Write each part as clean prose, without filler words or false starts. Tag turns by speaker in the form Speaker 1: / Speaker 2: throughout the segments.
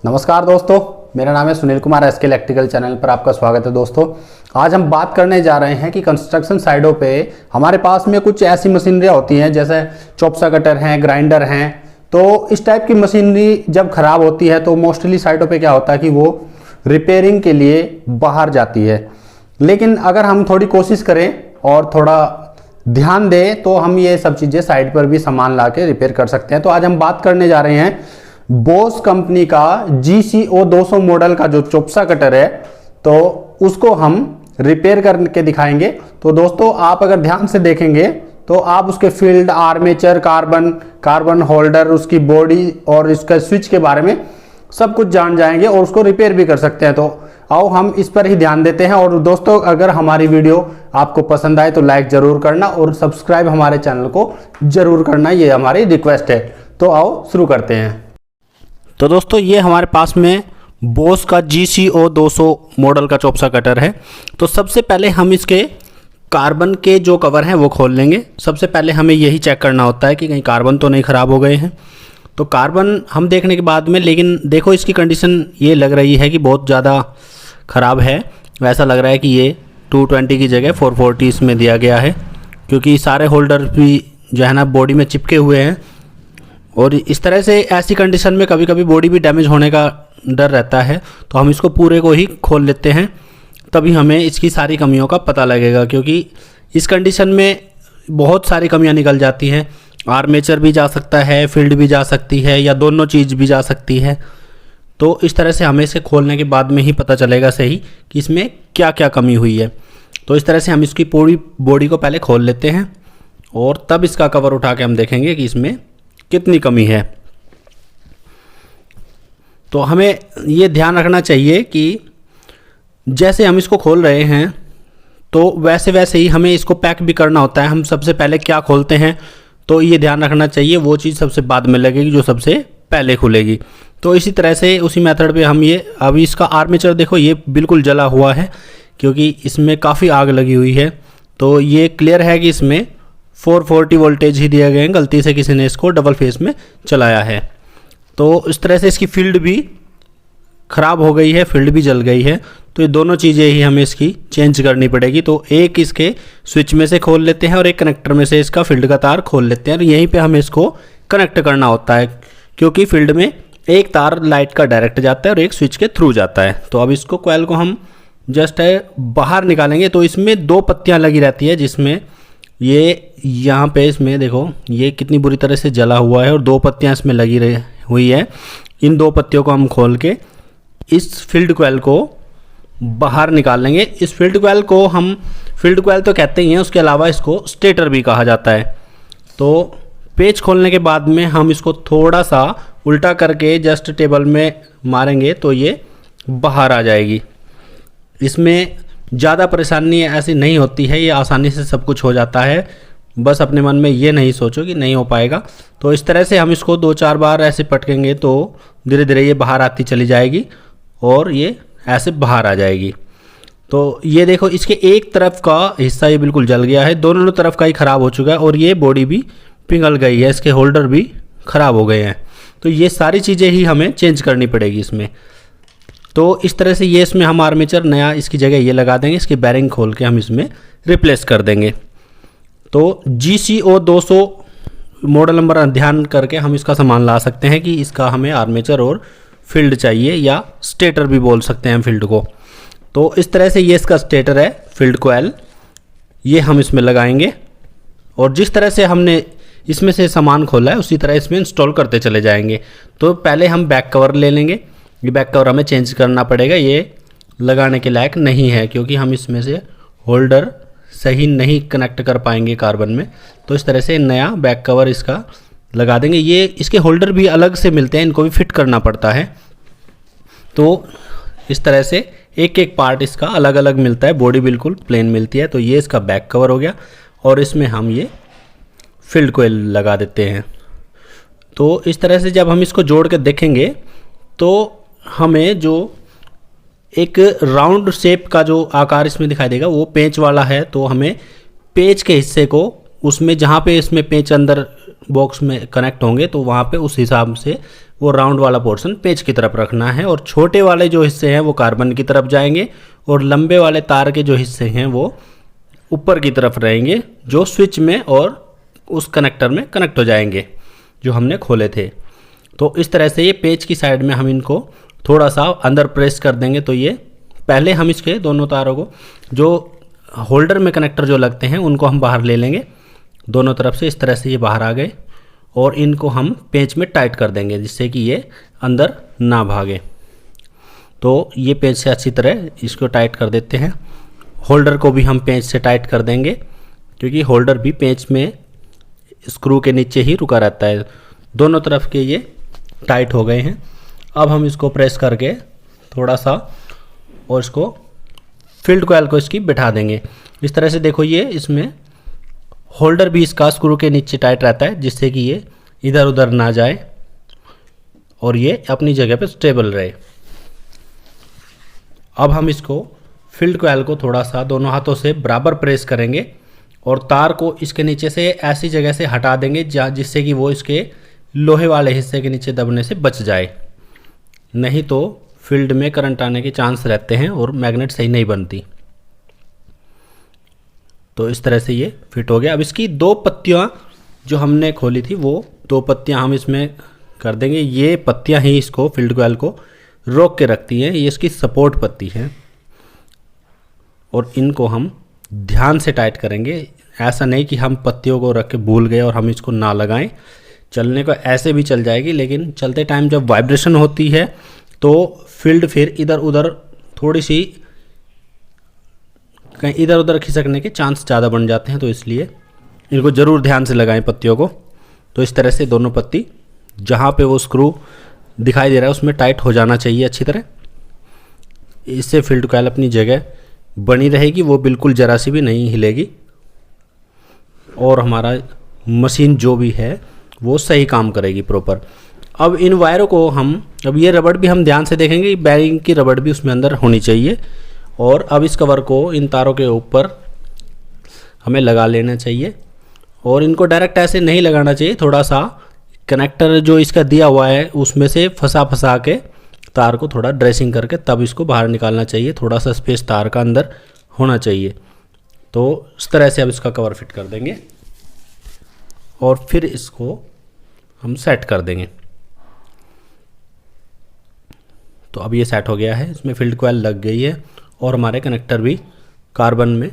Speaker 1: नमस्कार दोस्तों, मेरा नाम है Sunil Kumar. SK electrical channel पर आपका स्वागत है। दोस्तों, आज हम बात करने जा रहे हैं कि कंस्ट्रक्शन साइडों पे हमारे पास में कुछ ऐसी मशीनरियाँ होती हैं जैसे चॉप्सा कटर हैं, ग्राइंडर हैं। तो इस टाइप की मशीनरी जब खराब होती है तो मोस्टली साइडों पे क्या होता है कि वो रिपेयरिंग के लिए बाहर जाती है। लेकिन अगर हम थोड़ी कोशिश करें और थोड़ा ध्यान दें तो हम ये सब चीज़ें साइड पर भी सामान ला के रिपेयर कर सकते हैं। तो आज हम बात करने जा रहे हैं बोस कंपनी का GCO 200 मॉडल का जो चॉप्सा कटर है, तो उसको हम रिपेयर करके दिखाएंगे। तो दोस्तों, आप अगर ध्यान से देखेंगे तो आप उसके फील्ड, आर्मेचर, कार्बन होल्डर, उसकी बॉडी और इसका स्विच के बारे में सब कुछ जान जाएंगे और उसको रिपेयर भी कर सकते हैं। तो आओ हम इस पर ही ध्यान देते हैं। और दोस्तों, अगर हमारी वीडियो आपको पसंद आए तो लाइक जरूर करना और सब्सक्राइब हमारे चैनल को जरूर करना, ये हमारी रिक्वेस्ट है। तो आओ शुरू करते हैं। तो दोस्तों, ये हमारे पास में बोस का GCO 200 मॉडल का चॉप्सा कटर है। तो सबसे पहले हम इसके कार्बन के जो कवर हैं वो खोल लेंगे। सबसे पहले हमें यही चेक करना होता है कि कहीं कार्बन तो नहीं ख़राब हो गए हैं। तो कार्बन हम देखने के बाद में, लेकिन देखो इसकी कंडीशन ये लग रही है कि बहुत ज़्यादा ख़राब है। वैसा लग रहा है कि ये 220 की जगह 440 इसमें दिया गया है, क्योंकि सारे होल्डर भी जो है ना बॉडी में चिपके हुए हैं। और इस तरह से ऐसी कंडीशन में कभी कभी बॉडी भी डैमेज होने का डर रहता है। तो हम इसको पूरे को ही खोल लेते हैं, तभी हमें इसकी सारी कमियों का पता लगेगा। क्योंकि इस कंडीशन में बहुत सारी कमियां निकल जाती हैं। आर्मेचर भी जा सकता है, फील्ड भी जा सकती है, या दोनों चीज़ भी जा सकती है। तो इस तरह से हमें इसे खोलने के बाद में ही पता चलेगा सही कि इसमें क्या क्या कमी हुई है। तो इस तरह से हम इसकी पूरी बॉडी को पहले खोल लेते हैं और तब इसका कवर उठा के हम देखेंगे कि इसमें कितनी कमी है। तो हमें ये ध्यान रखना चाहिए कि जैसे हम इसको खोल रहे हैं तो वैसे वैसे ही हमें इसको पैक भी करना होता है। हम सबसे पहले क्या खोलते हैं तो ये ध्यान रखना चाहिए, वो चीज़ सबसे बाद में लगेगी जो सबसे पहले खुलेगी। तो इसी तरह से उसी मेथड पे हम ये, अभी इसका आर्मेचर देखो ये बिल्कुल जला हुआ है क्योंकि इसमें काफ़ी आग लगी हुई है। तो ये क्लियर है कि इसमें 440 वोल्टेज ही दिया गया है, गलती से किसी ने इसको डबल फेस में चलाया है। तो इस तरह से इसकी फील्ड भी ख़राब हो गई है, फील्ड भी जल गई है। तो ये दोनों चीज़ें ही हमें इसकी चेंज करनी पड़ेगी। तो एक इसके स्विच में से खोल लेते हैं और एक कनेक्टर में से इसका फील्ड का तार खोल लेते हैं और यहीं पे हमें इसको कनेक्ट करना होता है, क्योंकि फील्ड में एक तार लाइट का डायरेक्ट जाता है और एक स्विच के थ्रू जाता है। तो अब इसको कॉइल को हम जस्ट बाहर निकालेंगे। तो इसमें 2 पत्तियाँ लगी रहती है, जिसमें ये यहाँ पे इसमें देखो ये कितनी बुरी तरह से जला हुआ है और 2 पत्तियाँ इसमें लगी हुई है। इन 2 पत्तियों को हम खोल के इस फील्ड कॉइल को बाहर निकाल लेंगे। इस फील्ड कॉइल को हम फील्ड कॉइल तो कहते ही हैं, उसके अलावा इसको स्टेटर भी कहा जाता है। तो पेच खोलने के बाद में हम इसको थोड़ा सा उल्टा करके जस्ट टेबल में मारेंगे तो ये बाहर आ जाएगी। इसमें ज़्यादा परेशानी ऐसी नहीं होती है, ये आसानी से सब कुछ हो जाता है। बस अपने मन में ये नहीं सोचो कि नहीं हो पाएगा। तो इस तरह से हम इसको 2-4 बार ऐसे पटकेंगे तो धीरे धीरे ये बाहर आती चली जाएगी और ये ऐसे बाहर आ जाएगी। तो ये देखो इसके एक तरफ का हिस्सा ये बिल्कुल जल गया है, दोनों तरफ का ही ख़राब हो चुका है और ये बॉडी भी पिघल गई है, इसके होल्डर भी ख़राब हो गए हैं। तो ये सारी चीज़ें ही हमें चेंज करनी पड़ेगी इसमें। तो इस तरह से ये इसमें हम आर्मेचर नया इसकी जगह ये लगा देंगे, इसकी बैरिंग खोल के हम इसमें रिप्लेस कर देंगे। तो GCO 200 मॉडल नंबर ध्यान करके हम इसका सामान ला सकते हैं कि इसका हमें आर्मेचर और फील्ड चाहिए, या स्टेटर भी बोल सकते हैं फील्ड को। तो इस तरह से ये इसका स्टेटर है, फील्ड कॉइल, ये हम इसमें लगाएंगे और जिस तरह से हमने इसमें से सामान खोला है उसी तरह इसमें इंस्टॉल करते चले जाएंगे। तो पहले हम बैक कवर ले लेंगे। ये बैक कवर हमें चेंज करना पड़ेगा, ये लगाने के लायक नहीं है क्योंकि हम इसमें से होल्डर सही नहीं कनेक्ट कर पाएंगे कार्बन में। तो इस तरह से नया बैक कवर इसका लगा देंगे। ये इसके होल्डर भी अलग से मिलते हैं, इनको भी फिट करना पड़ता है। तो इस तरह से एक एक पार्ट इसका अलग अलग मिलता है, बॉडी बिल्कुल प्लेन मिलती है। तो ये इसका बैक कवर हो गया और इसमें हम ये फील्ड कॉइल लगा देते हैं। तो इस तरह से जब हम इसको जोड़ के देखेंगे तो हमें जो एक राउंड शेप का जो आकार इसमें दिखाई देगा वो पेंच वाला है। तो हमें पेंच के हिस्से को उसमें जहाँ पे इसमें पेंच अंदर बॉक्स में कनेक्ट होंगे तो वहाँ पे उस हिसाब से वो राउंड वाला पोर्शन पेज की तरफ रखना है और छोटे वाले जो हिस्से हैं वो कार्बन की तरफ जाएंगे और लंबे वाले तार के जो हिस्से हैं वो ऊपर की तरफ रहेंगे, जो स्विच में और उस कनेक्टर में कनेक्ट हो जाएंगे जो हमने खोले थे। तो इस तरह से ये पेज की साइड में हम इनको थोड़ा सा अंदर प्रेस कर देंगे। तो ये पहले हम इसके दोनों तारों को जो होल्डर में कनेक्टर जो लगते हैं उनको हम बाहर ले लेंगे दोनों तरफ से। इस तरह से ये बाहर आ गए और इनको हम पेंच में टाइट कर देंगे जिससे कि ये अंदर ना भागे। तो ये पेंच से अच्छी तरह इसको टाइट कर देते हैं। होल्डर को भी हम पेंच से टाइट कर देंगे क्योंकि होल्डर भी पेंच में स्क्रू के नीचे ही रुका रहता है। दोनों तरफ के ये टाइट हो गए हैं। अब हम इसको प्रेस करके थोड़ा सा और इसको फील्ड कॉइल को इसकी बिठा देंगे। इस तरह से देखो ये इसमें होल्डर भी इसका स्क्रू के नीचे टाइट रहता है जिससे कि ये इधर उधर ना जाए और ये अपनी जगह पे स्टेबल रहे। अब हम इसको फील्ड कॉइल को थोड़ा सा दोनों हाथों से बराबर प्रेस करेंगे और तार को इसके नीचे से ऐसी जगह से हटा देंगे जिससे कि वो इसके लोहे वाले हिस्से के नीचे दबने से बच जाए, नहीं तो फील्ड में करंट आने के चांस रहते हैं और मैग्नेट सही नहीं बनती। तो इस तरह से ये फिट हो गया। अब इसकी दो पत्तियां जो हमने खोली थी वो दो पत्तियां हम इसमें कर देंगे। ये पत्तियां ही इसको फील्ड कॉइल को रोक के रखती हैं, ये इसकी सपोर्ट पत्ती है और इनको हम ध्यान से टाइट करेंगे। ऐसा नहीं कि हम पत्तियों को रख के भूल गए और हम इसको ना लगाएं। चलने को ऐसे भी चल जाएगी लेकिन चलते टाइम जब वाइब्रेशन होती है तो फील्ड फिर इधर उधर थोड़ी सी कहीं इधर उधर खिसकने के चांस ज़्यादा बन जाते हैं। तो इसलिए इनको ज़रूर ध्यान से लगाएं पत्तियों को। तो इस तरह से दोनों पत्ती जहाँ पे वो स्क्रू दिखाई दे रहा है उसमें टाइट हो जाना चाहिए अच्छी तरह। इससे फील्ड कॉइल अपनी जगह बनी रहेगी, वो बिल्कुल ज़रा सी भी नहीं हिलेगी और हमारा मशीन जो भी है वो सही काम करेगी प्रॉपर। अब इन वायरों को अब ये रबड़ भी हम ध्यान से देखेंगे, बैरिंग की रबड़ भी उसमें अंदर होनी चाहिए। और अब इस कवर को इन तारों के ऊपर हमें लगा लेना चाहिए और इनको डायरेक्ट ऐसे नहीं लगाना चाहिए, थोड़ा सा कनेक्टर जो इसका दिया हुआ है उसमें से फंसा के तार को थोड़ा ड्रेसिंग करके तब इसको बाहर निकालना चाहिए। थोड़ा सा स्पेस तार का अंदर होना चाहिए। तो इस तरह से अब इसका कवर फिट कर देंगे और फिर इसको हम सेट कर देंगे। तो अब ये सेट हो गया है, इसमें फील्ड कॉइल लग गई है और हमारे कनेक्टर भी कार्बन में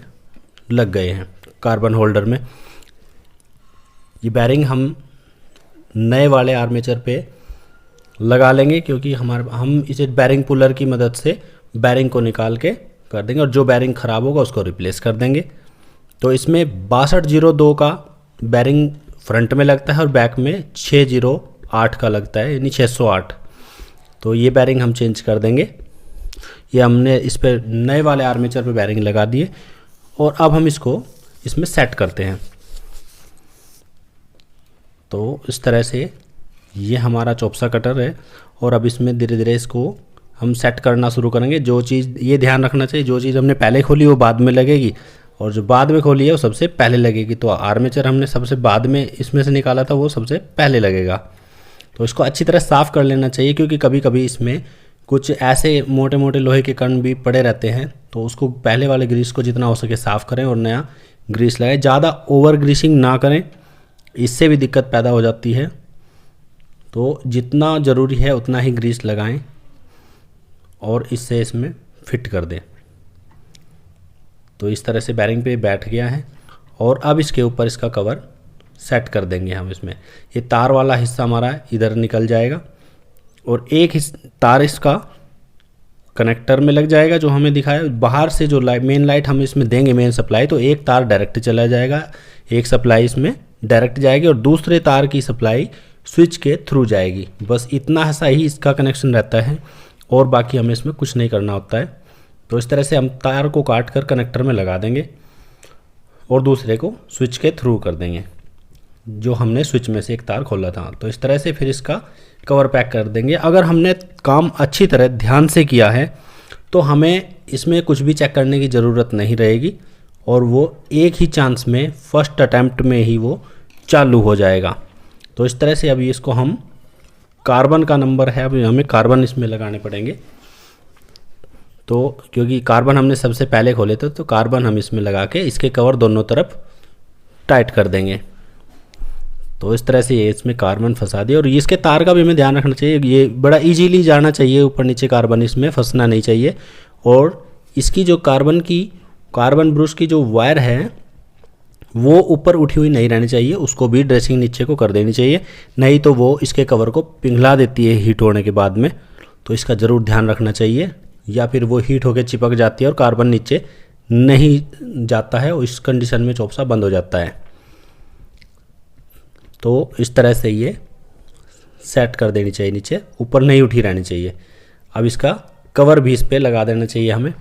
Speaker 1: लग गए हैं, कार्बन होल्डर में। ये बैरिंग हम नए वाले आर्मेचर पे लगा लेंगे क्योंकि हम इसे बैरिंग पुलर की मदद से बैरिंग को निकाल के कर देंगे और जो बैरिंग ख़राब होगा उसको रिप्लेस कर देंगे। तो इसमें 6202 का बैरिंग फ्रंट में लगता है और बैक में 608 का लगता है, यानी 608। तो ये बैरिंग हम चेंज कर देंगे। ये हमने इस पर नए वाले आर्मेचर पे बैरिंग लगा दिए और अब हम इसको इसमें सेट करते हैं। तो इस तरह से ये हमारा चौपसा कटर है और अब इसमें धीरे धीरे इसको हम सेट करना शुरू करेंगे। जो चीज़ ये ध्यान रखना चाहिए, जो चीज़ हमने पहले खोली वो बाद में लगेगी और जो बाद में खोली है वो सबसे पहले लगेगी। तो आर्मेचर हमने सबसे बाद में इसमें से निकाला था, वो सबसे पहले लगेगा। तो इसको अच्छी तरह साफ़ कर लेना चाहिए क्योंकि कभी कभी इसमें कुछ ऐसे मोटे मोटे लोहे के कण भी पड़े रहते हैं। तो उसको पहले वाले ग्रीस को जितना हो सके साफ़ करें और नया ग्रीस लगाएं। ज़्यादा ओवर ग्रीसिंग ना करें, इससे भी दिक्कत पैदा हो जाती है। तो जितना ज़रूरी है उतना ही ग्रीस लगाएं और इससे इसमें फिट कर दें। तो इस तरह से बैरिंग पे बैठ गया है और अब इसके ऊपर इसका कवर सेट कर देंगे हम। इसमें ये तार वाला हिस्सा हमारा इधर निकल जाएगा और एक तार इसका कनेक्टर में लग जाएगा जो हमें दिखाया। बाहर से जो मेन लाइट हम इसमें देंगे, मेन सप्लाई, तो एक तार डायरेक्ट चला जाएगा, एक सप्लाई इसमें डायरेक्ट जाएगी और दूसरे तार की सप्लाई स्विच के थ्रू जाएगी। बस इतना सा ही इसका कनेक्शन रहता है और बाकी हमें इसमें कुछ नहीं करना होता है। तो इस तरह से हम तार को काट कर कनेक्टर में लगा देंगे और दूसरे को स्विच के थ्रू कर देंगे जो हमने स्विच में से एक तार खोला था। तो इस तरह से फिर इसका कवर पैक कर देंगे। अगर हमने काम अच्छी तरह ध्यान से किया है तो हमें इसमें कुछ भी चेक करने की ज़रूरत नहीं रहेगी और वो एक ही चांस में फर्स्ट अटैम्प्ट में ही वो चालू हो जाएगा। तो इस तरह से अभी इसको हम कार्बन का नंबर है, अब हमें कार्बन इसमें लगाने पड़ेंगे। तो क्योंकि कार्बन हमने सबसे पहले खोले थे, तो कार्बन हम इसमें लगा के इसके कवर दोनों तरफ टाइट कर देंगे। तो इस तरह से ये इसमें कार्बन फंसा दिया। और इसके तार का भी हमें ध्यान रखना चाहिए, ये बड़ा इजीली जाना चाहिए ऊपर नीचे, कार्बन इसमें फंसना नहीं चाहिए। और इसकी जो कार्बन ब्रश की जो वायर है वो ऊपर उठी हुई नहीं रहनी चाहिए, उसको भी ड्रेसिंग नीचे को कर देनी चाहिए, नहीं तो वो इसके कवर को पिघला देती है हीट होने के बाद में। तो इसका ज़रूर ध्यान रखना चाहिए, या फिर वो हीट होकर चिपक जाती है और कार्बन नीचे नहीं जाता है और इस कंडीशन में चौपसा बंद हो जाता है। तो इस तरह से ये सेट कर देनी चाहिए, नीचे ऊपर नहीं उठी रहनी चाहिए। अब इसका कवर भी इस पर लगा देना चाहिए हमें,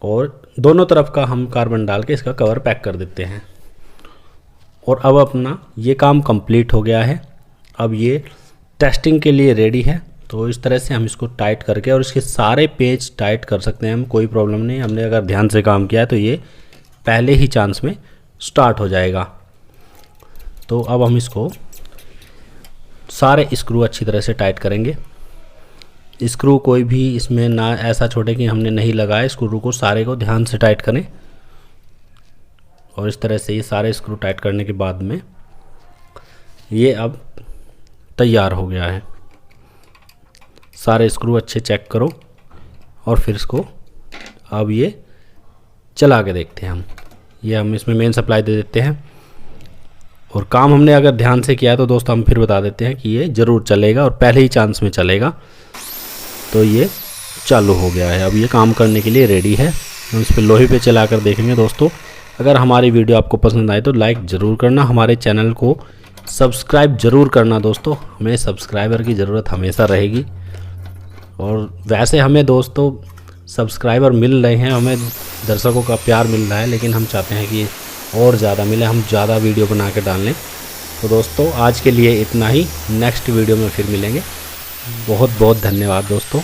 Speaker 1: और दोनों तरफ का हम कार्बन डाल के इसका कवर पैक कर देते हैं। और अब अपना ये काम कंप्लीट हो गया है, अब ये टेस्टिंग के लिए रेडी है। तो इस तरह से हम इसको टाइट करके, और इसके सारे पेज टाइट कर सकते हैं हम, कोई प्रॉब्लम नहीं। हमने अगर ध्यान से काम किया है तो ये पहले ही चांस में स्टार्ट हो जाएगा। तो अब हम इसको सारे स्क्रू अच्छी तरह से टाइट करेंगे। स्क्रू कोई भी इसमें ना ऐसा छोड़े कि हमने नहीं लगाया, स्क्रू को सारे को ध्यान से टाइट करें। और इस तरह से ये सारे स्क्रू टाइट करने के बाद में ये अब तैयार हो गया है। सारे स्क्रू अच्छे चेक करो और फिर इसको अब ये चला के देखते हैं हम। ये हम इसमें मेन सप्लाई दे देते हैं, और काम हमने अगर ध्यान से किया है तो दोस्तों हम फिर बता देते हैं कि ये ज़रूर चलेगा और पहले ही चांस में चलेगा। तो ये चालू हो गया है, अब ये काम करने के लिए रेडी है। हम इस पर लोहे पे चला कर देखेंगे। दोस्तों अगर हमारी वीडियो आपको पसंद आए तो लाइक ज़रूर करना, हमारे चैनल को सब्सक्राइब ज़रूर करना। दोस्तों हमें सब्सक्राइबर की ज़रूरत हमेशा रहेगी, और वैसे हमें दोस्तों सब्सक्राइबर मिल रहे हैं, हमें दर्शकों का प्यार मिल रहा है, लेकिन हम चाहते हैं कि और ज़्यादा मिले, हम ज़्यादा वीडियो बना के डाल लें। तो दोस्तों आज के लिए इतना ही, नेक्स्ट वीडियो में फिर मिलेंगे। बहुत बहुत धन्यवाद दोस्तों।